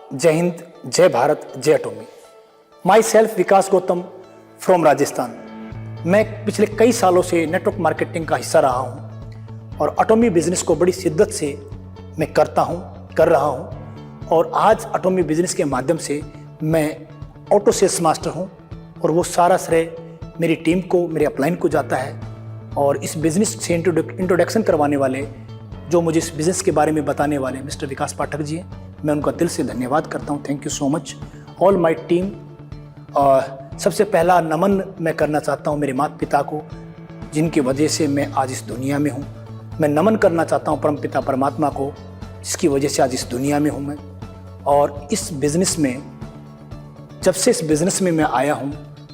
जय हिंद, जय भारत, जय अटोमी। Myself Vikas Gautam from Rajasthan. मैं पिछले कई सालों से नेटवर्क मार्केटिंग का हिस्सा रहा हूं और अटोमी बिजनेस को बड़ी शिद्दत से मैं कर रहा हूं। और आज अटोमी बिजनेस के माध्यम से मैं ऑटो सेल्स मास्टर हूं और वो सारा श्रेय मेरी टीम को, मेरे अपलाइन को जाता है। और इस बिजनेस से इंट्रोडक्शन करवाने वाले, जो मुझे इस बिज़नेस के बारे में बताने वाले मिस्टर विकास पाठक जी हैं, मैं उनका दिल से धन्यवाद करता हूं। Thank you so much all my team. सबसे पहला नमन मैं करना चाहता हूं मेरे माता पिता को, जिनकी वजह से मैं आज इस दुनिया में हूं। मैं नमन करना चाहता हूं परम पिता परमात्मा को, जिसकी वजह से आज इस दुनिया में हूं मैं। और इस बिज़नेस में, जब से इस बिज़नेस में मैं आया हूं,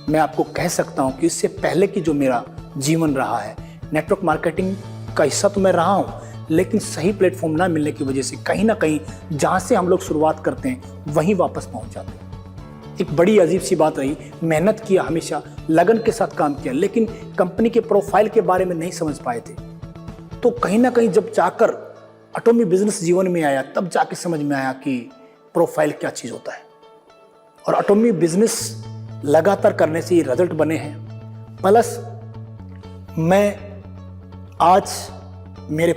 मैं आपको कह सकता हूं कि इससे पहले की जो मेरा जीवन रहा है, नेटवर्क मार्केटिंग का हिस्सा तो मैं रहा हूं, लेकिन सही प्लेटफॉर्म ना मिलने की वजह से कहीं ना कहीं जहां से हम लोग शुरुआत करते हैं वहीं वापस पहुंच जाते हैं। एक बड़ी अजीब सी बात रही, मेहनत किया, हमेशा लगन के साथ काम किया, लेकिन कंपनी के प्रोफाइल के बारे में नहीं समझ पाए थे। तो कहीं ना कहीं जब जाकर अटोमी बिजनेस जीवन में आया, तब जाके समझ में आया कि प्रोफाइल क्या चीज़ होता है। और अटोमी बिजनेस लगातार करने से ये रिजल्ट बने हैं। प्लस मैं आज मेरे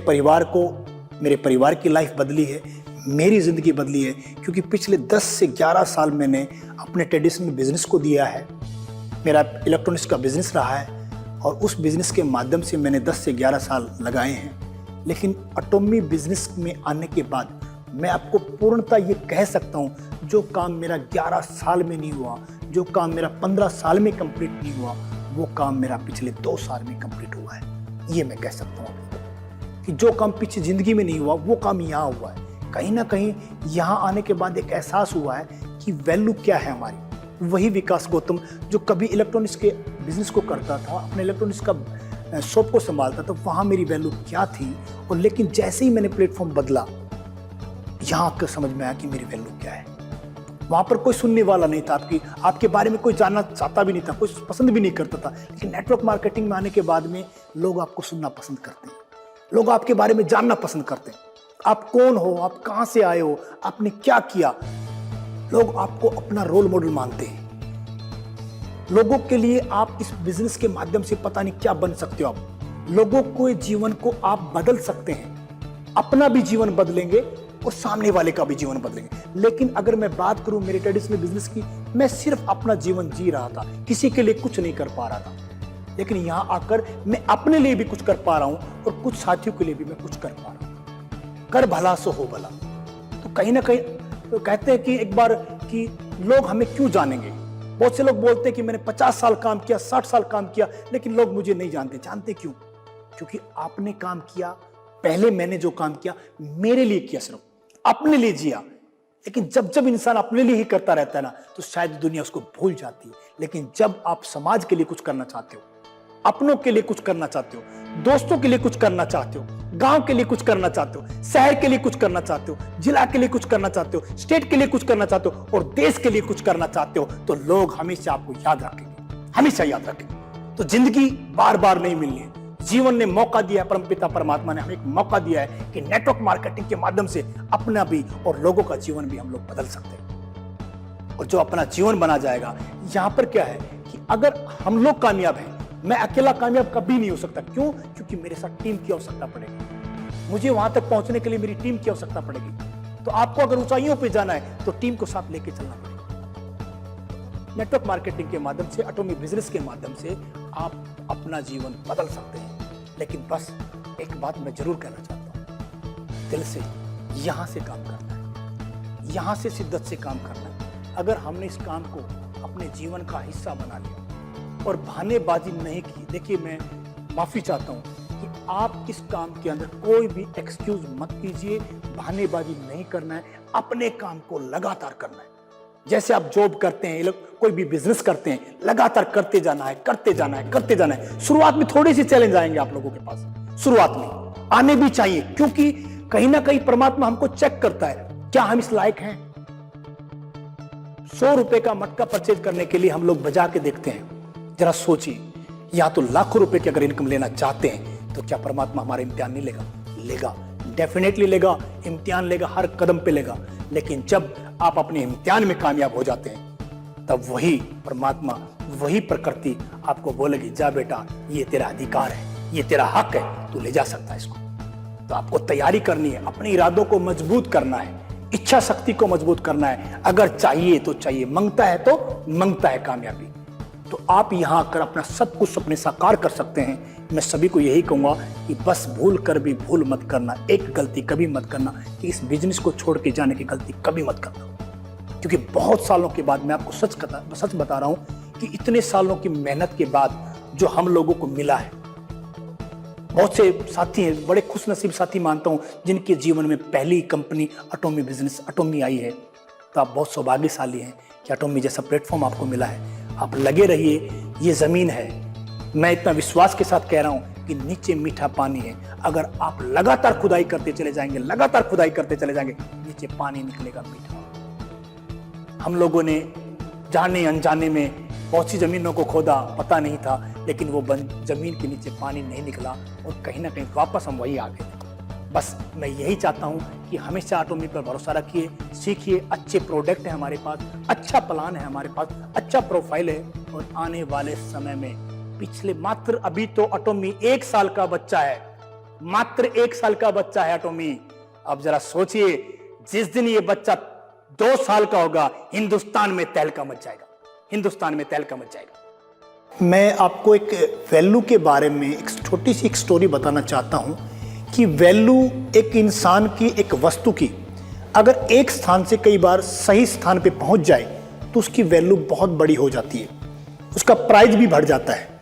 परिवार की लाइफ बदली है, मेरी ज़िंदगी बदली है, क्योंकि पिछले 10 से 11 साल मैंने अपने ट्रेडिशनल बिजनेस को दिया है। मेरा इलेक्ट्रॉनिक्स का बिजनेस रहा है और उस बिजनेस के माध्यम से मैंने 10 से 11 साल लगाए हैं। लेकिन अटोमी बिजनेस में आने के बाद मैं आपको पूर्णतः ये कह सकता हूँ, जो काम मेरा 11 साल में नहीं हुआ, जो काम मेरा 15 साल में कंप्लीट नहीं हुआ, वो काम मेरा पिछले 2 साल में कंप्लीट हुआ है। ये मैं कह सकता हूँ कि जो काम पीछे जिंदगी में नहीं हुआ, वो काम यहाँ हुआ है। कहीं ना कहीं यहाँ आने के बाद एक एहसास हुआ है कि वैल्यू क्या है हमारी। वही विकास गौतम जो कभी इलेक्ट्रॉनिक्स के बिजनेस को करता था, अपने इलेक्ट्रॉनिक्स का शॉप को संभालता था, वहाँ मेरी वैल्यू क्या थी। और लेकिन जैसे ही मैंने प्लेटफॉर्म बदला, यहाँ आकर समझ में आया कि मेरी वैल्यू क्या है। वहाँ पर कोई सुनने वाला नहीं था, आपके बारे में कोई जानना चाहता भी नहीं था, कोई पसंद भी नहीं करता था। लेकिन नेटवर्क मार्केटिंग में आने के बाद में लोग आपको सुनना पसंद करते हैं, लोग आपके बारे में जानना पसंद करते हैं। आप कौन हो, आप कहां से आए हो, आपने क्या किया। लोग आपको अपना रोल मॉडल मानते हैं। लोगों के लिए आप इस बिजनेस के माध्यम से पता नहीं क्या बन सकते हो। आप लोगों के जीवन को आप बदल सकते हैं, अपना भी जीवन बदलेंगे और सामने वाले का भी जीवन बदलेंगे। लेकिन अगर मैं बात करूं मेरे ट्रेडिशनल बिजनेस की, मैं सिर्फ अपना जीवन जी रहा था, किसी के लिए कुछ नहीं कर पा रहा था। लेकिन यहां आकर मैं अपने लिए भी कुछ कर पा रहा हूं और कुछ साथियों के लिए भी मैं कुछ कर पा रहा हूं। कर भला सो हो भला। तो कहीं ना कहीं तो कहते हैं कि एक बार कि लोग हमें क्यों जानेंगे। बहुत से लोग बोलते हैं कि मैंने 50 साल काम किया, 60 साल काम किया, लेकिन लोग मुझे नहीं जानते। जानते क्यों? क्योंकि आपने काम किया। पहले मैंने जो काम किया मेरे लिए किया, सिर्फ अपने लिए जिया। लेकिन जब जब इंसान अपने लिए ही करता रहता है ना, तो शायद दुनिया उसको भूल जाती है। लेकिन जब आप समाज के लिए कुछ करना चाहते हो, अपनों के लिए कुछ करना चाहते हो, दोस्तों के लिए कुछ करना चाहते हो, गांव के लिए कुछ करना चाहते हो, शहर के लिए कुछ करना चाहते हो, जिला के लिए कुछ करना चाहते हो, स्टेट के लिए कुछ करना चाहते हो और देश के लिए कुछ करना चाहते हो, तो लोग हमेशा आपको याद रखेंगे, हमेशा याद रखेंगे। तो जिंदगी बार बार नहीं मिलनी है। जीवन ने मौका दिया है, परमपिता परमात्मा ने हमें एक मौका दिया है कि नेटवर्क मार्केटिंग के माध्यम से अपना भी और लोगों का जीवन भी हम लोग बदल सकते हैं। और जो अपना जीवन बना जाएगा, यहां पर क्या है कि अगर हम लोग कामयाब हैं, मैं अकेला कामयाब कभी नहीं हो सकता। क्यों? क्योंकि मेरे साथ टीम की आवश्यकता पड़ेगी। मुझे वहां तक पहुंचने के लिए मेरी टीम की आवश्यकता पड़ेगी। तो आपको अगर ऊंचाइयों पे जाना है तो टीम को साथ लेके चलना पड़ेगा। नेटवर्क मार्केटिंग के माध्यम से, अटोमी बिजनेस के माध्यम से आप अपना जीवन बदल सकते हैं। लेकिन बस एक बात मैं जरूर कहना चाहता हूं, दिल से यहां से काम करना है, यहां से शिद्दत से काम करना है। अगर हमने इस काम को अपने जीवन का हिस्सा बना लिया और बहानेबाजी नहीं की, देखिए मैं माफी चाहता हूं कि आप इस काम के अंदर कोई भी एक्सक्यूज मत कीजिए। बहानेबाजी नहीं करना है, अपने काम को लगातार करना है। जैसे आप जॉब करते हैं, कोई भी बिजनेस करते हैं, लगातार करते जाना है, करते जाना है, करते जाना है। शुरुआत में थोड़े से चैलेंज आएंगे आप लोगों के पास, शुरुआत में आने भी चाहिए, क्योंकि कहीं ना कहीं परमात्मा हमको चेक करता है, क्या हम इस लायक हैं। 100 रुपए का मटका परचेज करने के लिए हम लोग बजा के देखते हैं। जरा सोचिए, या तो लाखों रुपए की अगर इनकम लेना चाहते हैं, तो क्या परमात्मा हमारा इम्तिहान नहीं लेगा? लेगा। डेफिनेटली लेगा, इम्तिहान लेगा, हर कदम पे लेगा। लेकिन जब आप अपने इम्तिहान में कामयाब हो जाते हैं तब वही परमात्मा, वही प्रकृति आपको बोलेगी, जा बेटा ये तेरा अधिकार है, ये तेरा हक है, तू ले जा सकता है इसको। तो आपको तैयारी करनी है, अपने इरादों को मजबूत करना है, इच्छा शक्ति को मजबूत करना है। अगर चाहिए तो चाहिए, मांगता है तो मांगता है कामयाबी। तो आप यहां आकर अपना सब कुछ सपने साकार कर सकते हैं। मैं सभी को यही कहूंगा कि बस भूल कर भी भूल मत करना, एक गलती कभी मत करना कि इस बिजनेस को छोड़ के जाने की गलती कभी मत करना। क्योंकि बहुत सालों के बाद, मैं आपको सच बता रहा हूं कि इतने सालों की मेहनत के बाद जो हम लोगों को मिला है, बहुत से साथी हैं, बड़े खुशनसीब साथी मानता हूं जिनके जीवन में पहली कंपनी अटोमी बिजनेस अटोमी आई है। तो आप बहुत सौभाग्यशाली हैं कि अटोमी जैसा प्लेटफॉर्म आपको मिला है। आप लगे रहिए, ये जमीन है। मैं इतना विश्वास के साथ कह रहा हूं कि नीचे मीठा पानी है। अगर आप लगातार खुदाई करते चले जाएंगे, लगातार खुदाई करते चले जाएंगे, नीचे पानी निकलेगा मीठा। हम लोगों ने जाने अनजाने में बहुत सी जमीनों को खोदा, पता नहीं था, लेकिन वो जमीन के नीचे पानी नहीं निकला और कहीं ना कहीं वापस हम वही आ गए। बस मैं यही चाहता हूं कि हमेशा अटोमी पर भरोसा रखिए, सीखिए। अच्छे प्रोडक्ट है हमारे पास, अच्छा प्लान है हमारे पास, अच्छा प्रोफाइल है। और आने वाले समय में पिछले मात्र, अभी तो अटोमी 1 साल का बच्चा है, मात्र 1 साल का बच्चा है अटोमी। अब जरा सोचिए, जिस दिन ये बच्चा 2 साल का होगा, हिंदुस्तान में तहलका मच जाएगा, हिंदुस्तान में तहलका मच जाएगा। मैं आपको एक वैल्यू के बारे में एक छोटी सी एक स्टोरी बताना चाहता हूं कि वैल्यू एक इंसान की, एक वस्तु की, अगर एक स्थान से कई बार सही स्थान पे पहुंच जाए तो उसकी वैल्यू बहुत बड़ी हो जाती है, उसका प्राइस भी बढ़ जाता है।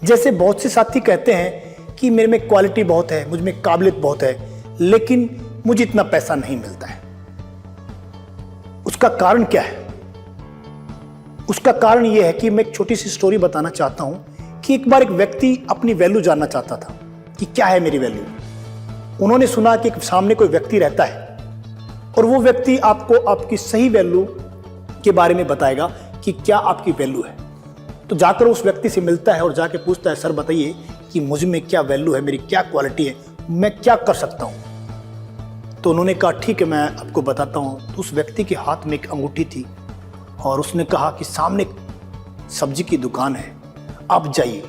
जैसे बहुत से साथी कहते हैं कि मेरे में क्वालिटी बहुत है, मुझ में काबिलियत बहुत है, लेकिन मुझे इतना पैसा नहीं मिलता है। उसका कारण क्या है? उसका कारण यह है कि मैं एक छोटी सी स्टोरी बताना चाहता हूं कि एक बार एक व्यक्ति अपनी वैल्यू जानना चाहता था कि क्या है मेरी वैल्यू। उन्होंने सुना कि सामने कोई व्यक्ति रहता है और वो व्यक्ति आपको आपकी सही वैल्यू के बारे में बताएगा कि क्या आपकी वैल्यू है। तो जाकर उस व्यक्ति से मिलता है और जाके पूछता है, सर बताइए कि मुझ में क्या वैल्यू है, मेरी क्या क्वालिटी है, मैं क्या कर सकता हूं। तो उन्होंने कहा ठीक है, मैं आपको बताता हूं। तो उस व्यक्ति के हाथ में एक अंगूठी थी और उसने कहा कि सामने सब्जी की दुकान है, आप जाइए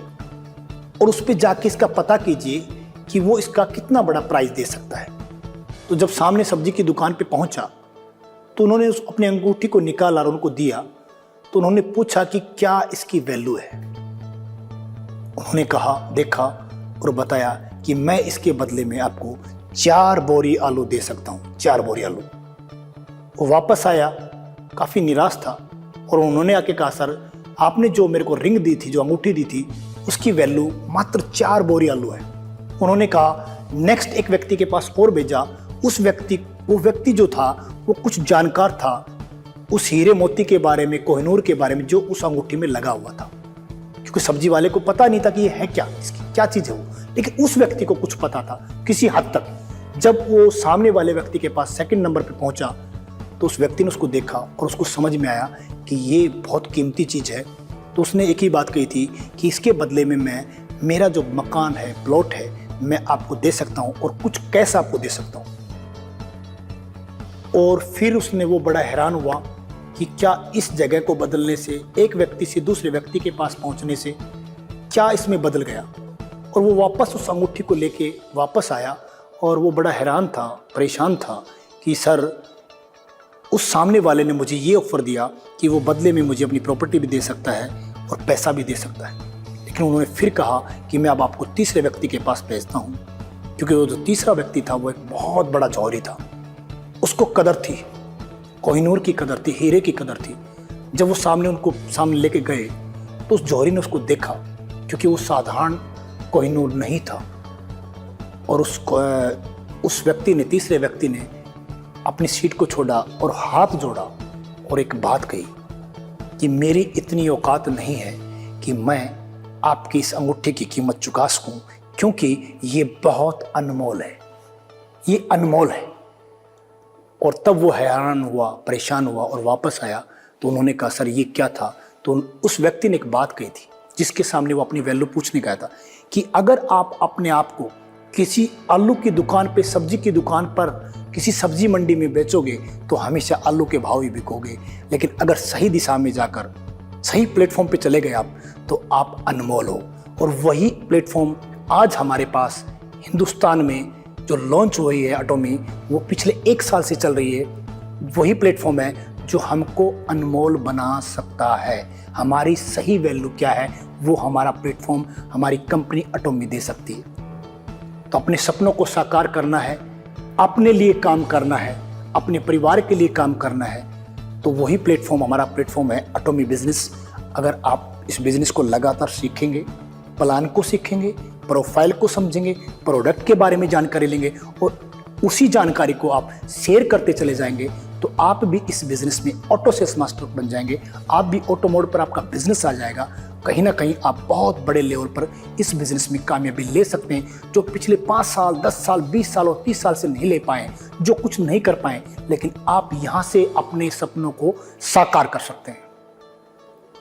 और उस पर जाके इसका पता कीजिए कि वो इसका कितना बड़ा प्राइस दे सकता है। तो जब सामने सब्जी की दुकान पे पहुंचा तो उन्होंने उस अपनी अंगूठी को निकाला और उनको दिया। तो उन्होंने पूछा कि क्या इसकी वैल्यू है। उन्होंने कहा, देखा और बताया कि मैं इसके बदले में आपको 4 बोरी आलू दे सकता हूं, 4 बोरी आलू। वो वापस आया, काफी निराश था और उन्होंने आके कहा, सर आपने जो मेरे को रिंग दी थी, जो अंगूठी दी थी, उसकी वैल्यू मात्र 4 बोरी आलू है। उन्होंने कहा, नेक्स्ट एक व्यक्ति के पास और भेजा। वो व्यक्ति जो था वो कुछ जानकार था उस हीरे मोती के बारे में, कोहिनूर के बारे में, जो उस अंगूठी में लगा हुआ था। क्योंकि सब्जी वाले को पता नहीं था कि ये है क्या, इसकी क्या चीज है वो, लेकिन उस व्यक्ति को कुछ पता था किसी हद तक। जब वो सामने वाले व्यक्ति के पास सेकंड नंबर पे पहुंचा तो उस व्यक्ति ने उसको देखा और उसको समझ में आया कि ये बहुत कीमती चीज है। तो उसने एक ही बात कही थी कि इसके बदले में मैं, मेरा जो मकान है, प्लॉट है, मैं आपको दे सकता हूं और कुछ कैश आपको दे सकता हूं। और फिर उसने, वो बड़ा हैरान हुआ कि क्या इस जगह को बदलने से, एक व्यक्ति से दूसरे व्यक्ति के पास पहुंचने से क्या इसमें बदल गया। और वो वापस उस अंगूठी को लेके वापस आया और वो बड़ा हैरान था, परेशान था कि सर उस सामने वाले ने मुझे ये ऑफर दिया कि वो बदले में मुझे अपनी प्रॉपर्टी भी दे सकता है और पैसा भी दे सकता है। लेकिन उन्होंने फिर कहा कि मैं अब आपको तीसरे व्यक्ति के पास भेजता हूँ, क्योंकि वो जो तीसरा व्यक्ति था वो एक बहुत बड़ा जौहरी था। उसको कदर थी, कोहिनूर की कदर थी, हीरे की कदर थी। जब वो उनको सामने लेके गए तो उस जौहरी ने उसको देखा, क्योंकि वो साधारण कोहिनूर नहीं था। और उस व्यक्ति ने, तीसरे व्यक्ति ने अपनी सीट को छोड़ा और हाथ जोड़ा और एक बात कही कि मेरी इतनी औकात नहीं है कि मैं आपकी इस अंगूठी की कीमत चुका सकूं, क्योंकि ये बहुत अनमोल है, ये अनमोल है। और तब वो हैरान हुआ, परेशान हुआ और वापस आया। तो उन्होंने कहा, सर ये क्या था। तो उस व्यक्ति ने एक बात कही थी जिसके सामने वो अपनी वैल्यू पूछने गया था कि अगर आप अपने आप को किसी आलू की दुकान पे, सब्जी की दुकान पर, किसी सब्जी मंडी में बेचोगे तो हमेशा आलू के भाव ही बिकोगे। लेकिन अगर सही दिशा में जाकर सही प्लेटफॉर्म पे चले गए आप, तो आप अनमोल हो। और वही प्लेटफॉर्म आज हमारे पास हिंदुस्तान में जो लॉन्च हुई है अटोमी, वो पिछले 1 साल से चल रही है। वही प्लेटफॉर्म है जो हमको अनमोल बना सकता है। हमारी सही वैल्यू क्या है, वो हमारा प्लेटफॉर्म, हमारी कंपनी अटोमी दे सकती है। तो अपने सपनों को साकार करना है, अपने लिए काम करना है, अपने परिवार के लिए काम करना है, तो वही प्लेटफॉर्म हमारा प्लेटफॉर्म है अटोमी बिजनेस। अगर आप इस बिजनेस को लगातार सीखेंगे, प्लान को सीखेंगे, प्रोफाइल को समझेंगे, प्रोडक्ट के बारे में जानकारी लेंगे और उसी जानकारी को आप शेयर करते चले जाएंगे, तो आप भी इस बिजनेस में ऑटो सेल्स मास्टर बन जाएंगे। आप भी ऑटो मोड पर आपका बिजनेस आ जाएगा। कहीं ना कहीं आप बहुत बड़े लेवल पर इस बिजनेस में कामयाबी ले सकते हैं, जो पिछले 5 साल, 10 साल, 20 साल और 30 साल से नहीं ले पाए, जो कुछ नहीं कर पाए, लेकिन आप यहाँ से अपने सपनों को साकार कर सकते हैं।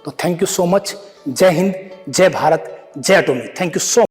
तो थैंक यू सो मच। जय हिंद, जय भारत, जय अटोमी। Thank you so much.